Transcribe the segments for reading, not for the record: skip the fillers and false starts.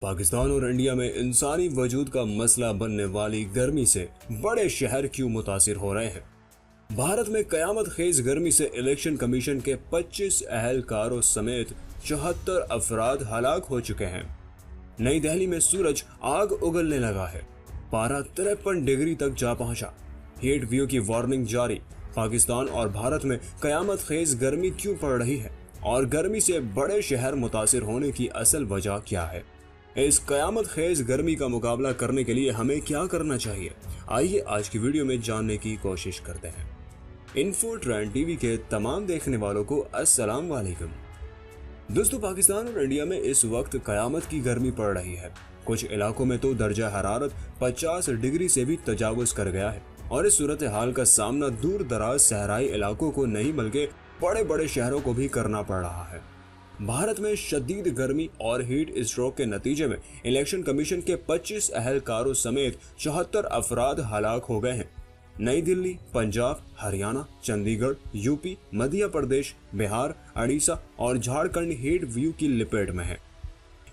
पाकिस्तान और इंडिया में इंसानी वजूद का मसला बनने वाली गर्मी से बड़े शहर क्यों मुतासिर हो रहे हैं। भारत में कयामत खेज गर्मी से इलेक्शन कमीशन के 25 अहलकारों समेत 74 अफराद हलाक हो चुके हैं। नई दिल्ली में सूरज आग उगलने लगा है। पारा 53 डिग्री तक जा पहुंचा। हीट व्यू की वार्निंग जारी। पाकिस्तान और भारत में कयामत खेज गर्मी क्यों पड़ रही है और गर्मी से बड़े शहर मुतासिर होने की असल वजह क्या है। इस कयामत खेज गर्मी का मुकाबला करने के लिए हमें क्या करना चाहिए, आइए आज की वीडियो में जानने की कोशिश करते हैं। इन्फो ट्रेंड टीवी के तमाम देखने वालों को अस्सलाम वालेकुम। दोस्तों, पाकिस्तान और इंडिया में इस वक्त कयामत की गर्मी पड़ रही है। कुछ इलाकों में तो दर्जा हरारत 50 डिग्री से भी तजावुज कर गया है और इस सूरत हाल का सामना दूर दराज सहराई इलाकों को नहीं बल्कि बड़े बड़े शहरों को भी करना पड़ रहा है। भारत में शदीद गर्मी और हीट स्ट्रोक के नतीजे में इलेक्शन कमीशन के 25 अहलकारों समेत 74 अफराद हलाक हो गए हैं। नई दिल्ली, पंजाब, हरियाणा, चंडीगढ़, यूपी, मध्य प्रदेश, बिहार, उड़ीसा और झारखंड हीट व्यू की लपेट में है।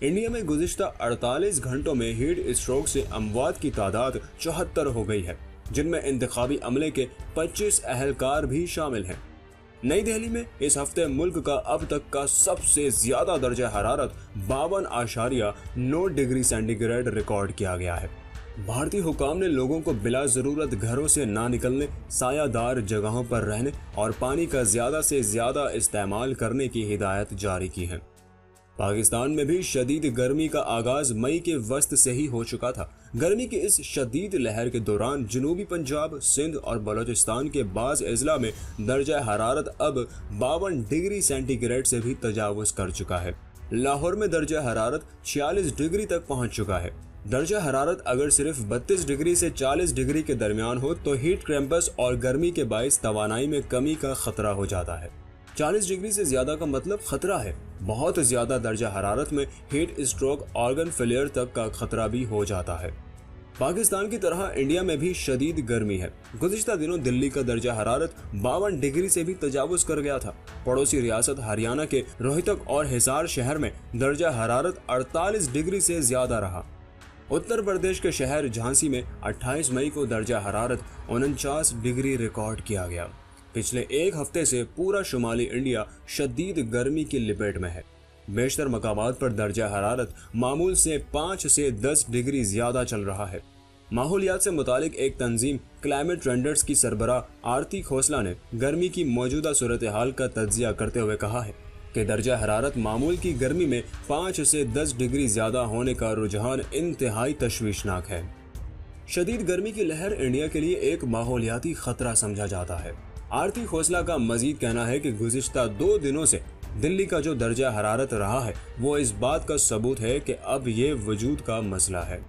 इंडिया में गुज़िश्ता 48 घंटों में हीट स्ट्रोक से अमवात की तादाद 74 हो गई है, जिनमें इंतखाबी अमले के 25 अहलकार भी शामिल हैं। नई दिल्ली में इस हफ्ते मुल्क का अब तक का सबसे ज्यादा दर्जा हरारत 52.9 डिग्री सेंटीग्रेड रिकॉर्ड किया गया है। भारतीय हुकाम ने लोगों को बिला जरूरत घरों से ना निकलने, सायादार जगहों पर रहने और पानी का ज्यादा से ज्यादा इस्तेमाल करने की हिदायत जारी की है। पाकिस्तान में भी शदीद गर्मी का आगाज मई के वस्त से ही हो चुका था। गर्मी की इस शदीद लहर के दौरान जनूबी पंजाब, सिंध और बलोचिस्तान के बाज़ अजला में दर्जा हरारत अब 52 डिग्री सेंटीग्रेड से भी तजावुज कर चुका है। लाहौर में दर्जा हरारत 46 डिग्री तक पहुंच चुका है। दर्जा हरारत अगर सिर्फ 32 डिग्री से 40 डिग्री के दरमियान हो तो हीट क्रैम्पस और गर्मी के बाइस तवानाई में कमी का खतरा हो जाता है। 40 डिग्री से ज्यादा का मतलब खतरा है। बहुत ज्यादा दर्जा हरारत में हीट स्ट्रोक, ऑर्गन फेलियर तक का खतरा भी हो जाता है। पाकिस्तान की तरह इंडिया में भी शदीद गर्मी है। गुज़िश्ता दिनों दिल्ली का दर्जा हरारत 52 डिग्री से भी तजावुज कर गया था। पड़ोसी रियासत हरियाणा के रोहतक और हिसार शहर में दर्जा हरारत 48 डिग्री से ज्यादा रहा। उत्तर प्रदेश के शहर झांसी में 28 मई को दर्जा हरारत 49 डिग्री रिकॉर्ड किया गया। पिछले एक हफ्ते से पूरा शुमाली इंडिया शदीद गर्मी की लपेट में है। बेशतर मकामात पर दर्जा हरारत मामूल से 5 से 10 डिग्री ज्यादा चल रहा है। माहौलियात से मुतालिक एक तंजीम क्लाइमेट ट्रेंडर्स की सरबराह आरती खोसला ने गर्मी की मौजूदा सूरत हाल का तज्जिया करते हुए कहा है कि दर्जा हरारत मामूल की गर्मी में 5 से 10 डिग्री ज्यादा होने का रुझान इंतहाई तशवीशनाक है। शदीद गर्मी की लहर इंडिया के लिए एक माहौलियाती खतरा समझा जाता है। आरती खोसला का मजीद कहना है कि गुज़िश्ता 2 दिनों से दिल्ली का जो दर्जा हरारत रहा है वो इस बात का सबूत है कि अब ये वजूद का मसला है।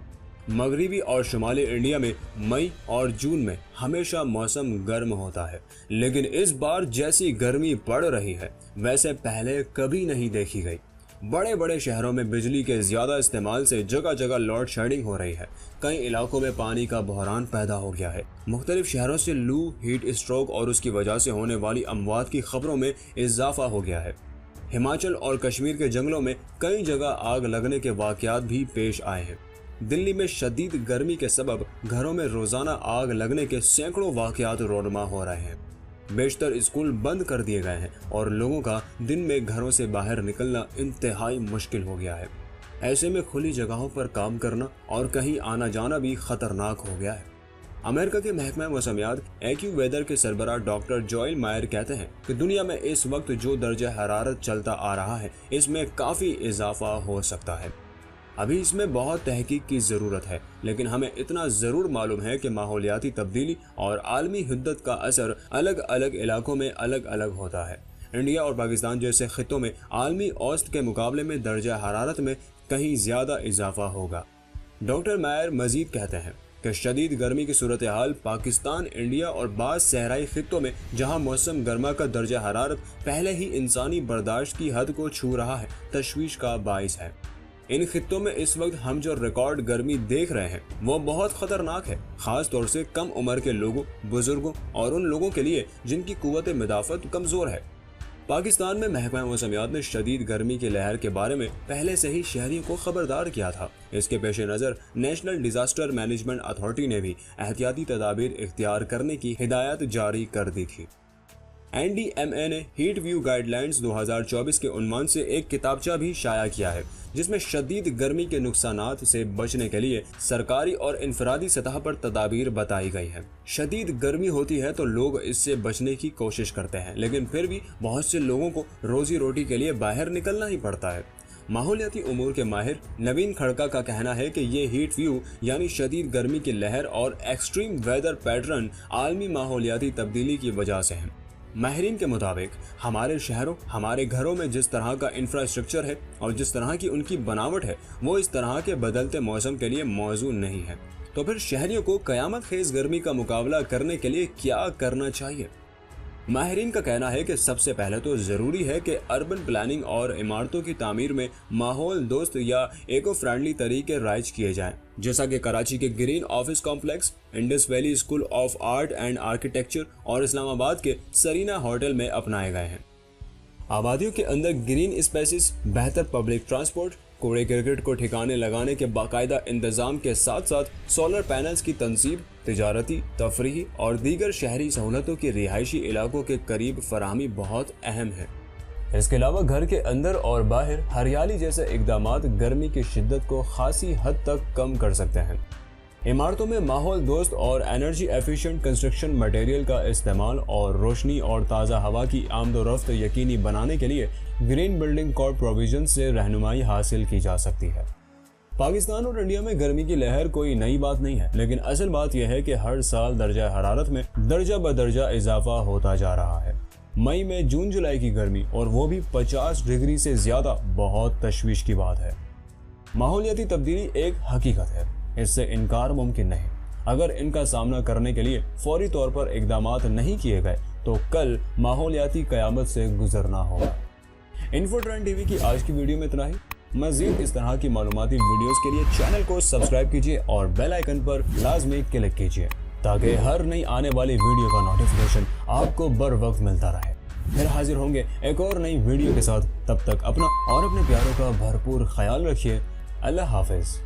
मगरिबी और शुमाली इंडिया में मई और जून में हमेशा मौसम गर्म होता है, लेकिन इस बार जैसी गर्मी पड़ रही है वैसे पहले कभी नहीं देखी गई। बड़े बड़े शहरों में बिजली के ज्यादा इस्तेमाल से जगह जगह लोड शेडिंग हो रही है। कई इलाकों में पानी का बहरान पैदा हो गया है। मुख्तलिफ शहरों से लू, हीट स्ट्रोक और उसकी वजह से होने वाली अमवात की खबरों में इजाफा हो गया है। हिमाचल और कश्मीर के जंगलों में कई जगह आग लगने के वाकयात भी पेश आए हैं। दिल्ली में शदीद गर्मी के सबब घरों में रोजाना आग लगने के सैकड़ों वाकयात रोनमा हो रहे हैं। बेशतर स्कूल बंद कर दिए गए हैं और लोगों का दिन में घरों से बाहर निकलना इंतहाई मुश्किल हो गया है। ऐसे में खुली जगहों पर काम करना और कहीं आना जाना भी खतरनाक हो गया है। अमेरिका के महकमा मौसमियात एक्यू वेदर के सरबराह डॉक्टर जोएल मायर कहते हैं कि दुनिया में इस वक्त जो दर्जा हरारत चलता आ रहा है इसमें काफ़ी इजाफा हो सकता है। अभी इसमें बहुत तहकीक की ज़रूरत है, लेकिन हमें इतना ज़रूर मालूम है कि माहौलियाती तब्दीली और आलमी हिद्दत का असर अलग अलग इलाकों में अलग अलग होता है। इंडिया और पाकिस्तान जैसे खित्तों में आलमी औसत के मुकाबले में दर्जा हरारत में कहीं ज़्यादा इजाफा होगा। डॉक्टर मायर मजीद कहते हैं कि शदीद गर्मी की सूरत हाल पाकिस्तान, इंडिया और बाज़ सहराई खित्तों में जहाँ मौसम गर्मा का दर्जा हरारत पहले ही इंसानी बर्दाश्त की हद को छू रहा है, तशवीश का बाइस है। इन खित्तों में इस वक्त हम जो रिकॉर्ड गर्मी देख रहे हैं वो बहुत खतरनाक है, खास तौर से कम उम्र के लोगों, बुजुर्गों और उन लोगों के लिए जिनकी कुव्वत मदाफत कमज़ोर है। پاکستان میں محکمہ موسمیات نے شدید گرمی کی لہر کے بارے میں پہلے سے ہی شہریوں کو خبردار کیا تھا۔ اس کے پیش نظر نیشنل ڈیزاسٹر مینجمنٹ اتھارٹی نے بھی احتیاطی تدابیر اختیار کرنے کی ہدایت جاری کر دی تھی۔ NDMA نے ہیٹ ویو گائیڈ لائنز 2024 کے عنوان سے ایک کتابچہ بھی شائع کیا ہے، جس میں شدید گرمی کے نقصانات سے بچنے کے لیے سرکاری اور انفرادی سطح پر تدابیر بتائی گئی ہیں۔ شدید گرمی ہوتی ہے تو لوگ اس سے بچنے کی کوشش کرتے ہیں، لیکن پھر بھی بہت سے لوگوں کو روزی روٹی کے لیے باہر نکلنا ہی پڑتا ہے۔ ماحولیاتی امور کے ماہر نوین کھڑکا کا کہنا ہے کہ یہ ہیٹ ویو یعنی شدید گرمی کی لہر اور ایکسٹریم ویدر پیٹرن عالمی ماحولیاتی تبدیلی کی وجہ سے ہیں۔ ماہرین کے مطابق ہمارے شہروں، ہمارے گھروں میں جس طرح کا انفراسٹرکچر ہے اور جس طرح کی ان کی بناوٹ ہے، وہ اس طرح کے بدلتے موسم کے لیے موزوں نہیں ہے۔ تو پھر شہریوں کو قیامت خیز گرمی کا مقابلہ کرنے کے لیے کیا کرنا چاہیے؟ ماہرین کا کہنا ہے کہ سب سے پہلے تو ضروری ہے کہ اربن پلاننگ اور عمارتوں کی تعمیر میں ماحول دوست یا ایکو فرینڈلی طریقے رائج کیے جائیں، جیسا کہ کراچی کے green office complex, Indus valley school of art and architecture اور اسلام آباد کے سرینا ہوٹل میں اپنائے گئے ہیں۔ آبادیوں کے اندر گرین اسپیسز، بہتر پبلک ٹرانسپورٹ، کوڑے کرکٹ کو ٹھکانے لگانے کے باقاعدہ انتظام کے ساتھ ساتھ سولر پینلز کی تنصیب، تجارتی، تفریحی اور دیگر شہری سہولتوں کی رہائشی علاقوں کے قریب فراہمی بہت اہم ہے۔ اس کے علاوہ گھر کے اندر اور باہر ہریالی جیسے اقدامات گرمی کی شدت کو خاصی حد تک کم کر سکتے ہیں۔ عمارتوں میں ماحول دوست اور انرجی ایفیشینٹ کنسٹرکشن مٹیریل کا استعمال اور روشنی اور تازہ ہوا کی آمد و رفت یقینی بنانے کے لیے گرین بلڈنگ کوڈ پروویژن سے رہنمائی حاصل کی جا سکتی ہے۔ پاکستان اور انڈیا میں گرمی کی لہر کوئی نئی بات نہیں ہے، لیکن اصل بات یہ ہے کہ ہر سال درجہ حرارت میں درجہ بدرجہ اضافہ ہوتا جا رہا ہے۔ مئی میں جون جولائی کی گرمی اور وہ بھی 50 ڈگری سے زیادہ بہت تشویش کی بات ہے۔ ماحولیاتی تبدیلی ایک حقیقت ہے، اس سے انکار ممکن نہیں۔ اگر ان کا سامنا کرنے کے لیے فوری طور پر اقدامات نہیں کیے گئے تو کل ماحولیاتی قیامت سے گزرنا ہوگا۔ انفو ٹرینڈ ٹی وی کی آج کی ویڈیو میں اتنا ہی۔ مزید اس طرح کی معلوماتی ویڈیوز کے لیے چینل کو سبسکرائب کیجیے اور بیل آئیکن پر لازمی کلک کیجیے تاکہ ہر نئی آنے والی ویڈیو کا نوٹیفیکیشن آپ کو بر وقت ملتا رہے۔ پھر حاضر ہوں گے ایک اور نئی ویڈیو کے ساتھ، تب تک اپنا اور اپنے پیاروں کا بھرپور خیال رکھیے۔ اللہ حافظ۔